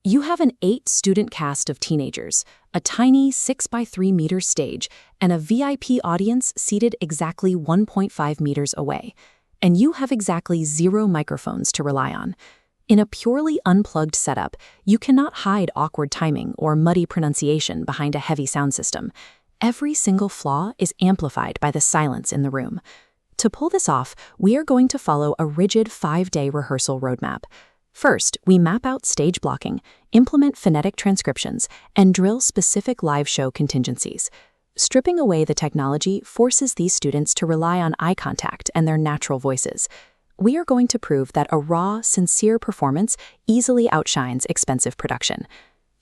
You have an 8-student cast of teenagers, a tiny 6 by 3 meter stage, and a VIP audience seated exactly 1.5 meters away. And you have exactly 0 microphones to rely on. In a purely unplugged setup, you cannot hide awkward timing or muddy pronunciation behind a heavy sound system. Every single flaw is amplified by the silence in the room. To pull this off, we are going to follow a rigid 5-day rehearsal roadmap. First, we map out stage blocking, implement phonetic transcriptions, and drill specific live show contingencies. Stripping away the technology forces these students to rely on eye contact and their natural voices. We are going to prove that a raw, sincere performance easily outshines expensive production.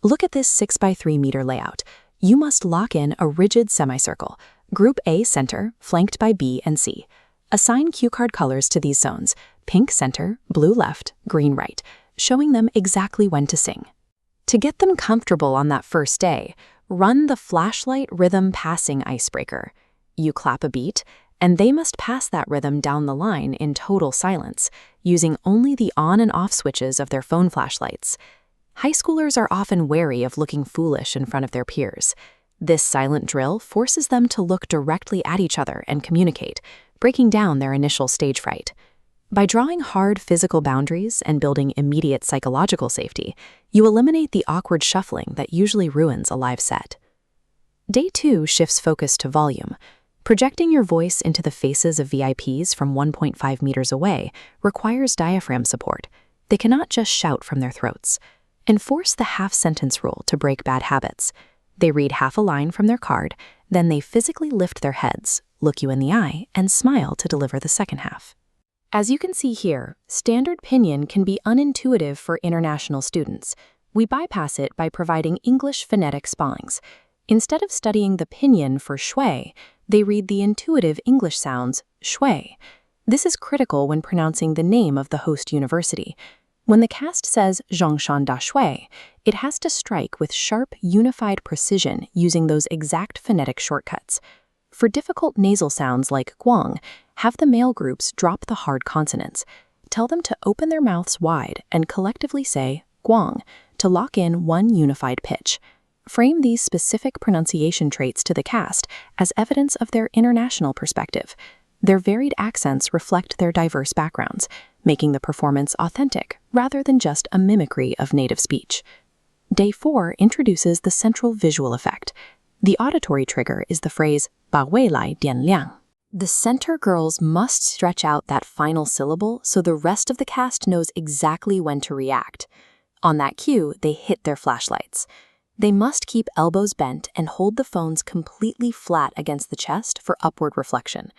Look at this 6 by 3 meter layout. You must lock in a rigid semicircle, Group A center, flanked by B and C. Assign cue card colors to these zones, pink center, blue left, green right, showing them exactly when to sing. To get them comfortable on that first day, run the flashlight rhythm passing icebreaker. You clap a beat, and they must pass that rhythm down the line in total silence, using only the on and off switches of their phone flashlights. High schoolers are often wary of looking foolish in front of their peers. This silent drill forces them to look directly at each other and communicate, breaking down their initial stage fright. By drawing hard physical boundaries and building immediate psychological safety, you eliminate the awkward shuffling that usually ruins a live set. Day 2 shifts focus to volume. Projecting your voice into the faces of VIPs from 1.5 meters away requires diaphragm support. They cannot just shout from their throats. Enforce the half-sentence rule to break bad habits. They read half a line from their card, then they physically lift their heads, look you in the eye, and smile to deliver the second half. As you can see here, standard pinyin can be unintuitive for international students. We bypass it by providing English phonetic spellings. Instead of studying the pinyin for shui, they read the intuitive English sounds shui. This is critical when pronouncing the name of the host university. When the cast says Zhongshan Da Shui, it has to strike with sharp, unified precision using those exact phonetic shortcuts. For difficult nasal sounds like guang, have the male groups drop the hard consonants. Tell them to open their mouths wide and collectively say guang to lock in one unified pitch. Frame these specific pronunciation traits to the cast as evidence of their international perspective. Their varied accents reflect their diverse backgrounds, making the performance authentic rather than just a mimicry of native speech. Day 4 introduces the central visual effect. The auditory trigger is the phrase 把未来点亮. The center girls must stretch out that final syllable so the rest of the cast knows exactly when to react. On that cue, they hit their flashlights. They must keep elbows bent and hold the phones completely flat against the chest for upward reflection.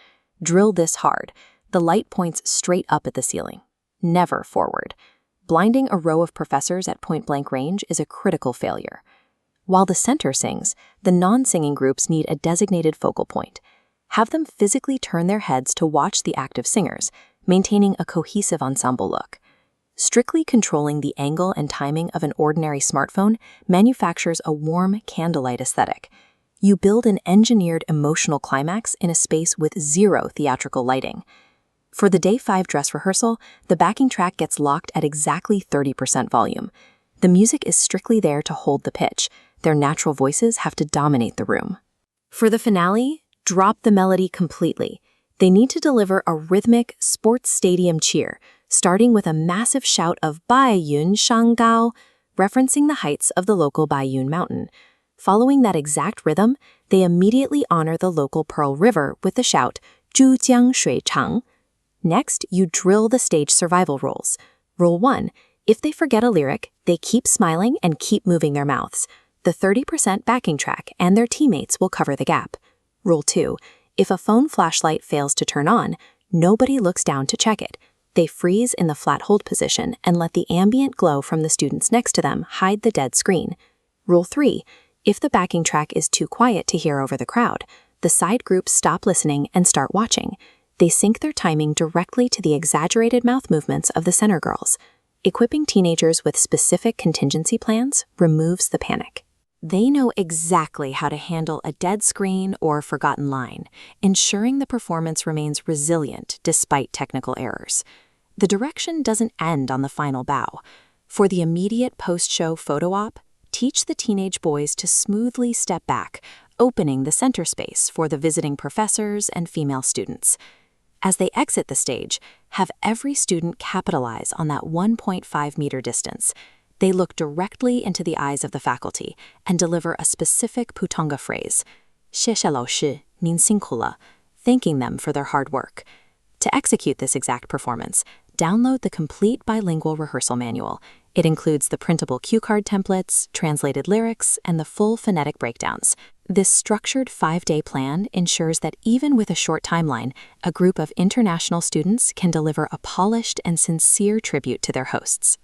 Drill this hard. The light points straight up at the ceiling, never forward. Blinding a row of professors at point-blank range is a critical failure. While the center sings, the non-singing groups need a designated focal point. Have them physically turn their heads to watch the active singers, maintaining a cohesive ensemble look. Strictly controlling the angle and timing of an ordinary smartphone manufactures a warm, candlelight aesthetic. You build an engineered emotional climax in a space with 0 theatrical lighting. For the Day 5 dress rehearsal, the backing track gets locked at exactly 30% volume. The music is strictly there to hold the pitch. Their natural voices have to dominate the room. For the finale, drop the melody completely. They need to deliver a rhythmic, sports stadium cheer, starting with a massive shout of Baiyun Shanggao, referencing the heights of the local Baiyun mountain. Following that exact rhythm, they immediately honor the local Pearl River with the shout, Zhujiang Shui Chang. Next, you drill the stage survival rules. Rule 1, if they forget a lyric, they keep smiling and keep moving their mouths. The 30% backing track and their teammates will cover the gap. Rule 2, if a phone flashlight fails to turn on, nobody looks down to check it. They freeze in the flat hold position and let the ambient glow from the students next to them hide the dead screen. Rule 3, if the backing track is too quiet to hear over the crowd, the side groups stop listening and start watching. They sync their timing directly to the exaggerated mouth movements of the center girls. Equipping teenagers with specific contingency plans removes the panic. They know exactly how to handle a dead screen or forgotten line, ensuring the performance remains resilient despite technical errors. The direction doesn't end on the final bow. For the immediate post-show photo op, teach the teenage boys to smoothly step back, opening the center space for the visiting professors and female students. As they exit the stage, have every student capitalize on that 1.5-meter distance. They look directly into the eyes of the faculty and deliver a specific Putonga phrase, 谢谢老师, 您辛苦了, thanking them for their hard work. To execute this exact performance, download the complete bilingual rehearsal manual. It includes the printable cue card templates, translated lyrics, and the full phonetic breakdowns. This structured 5-day plan ensures that even with a short timeline, a group of international students can deliver a polished and sincere tribute to their hosts.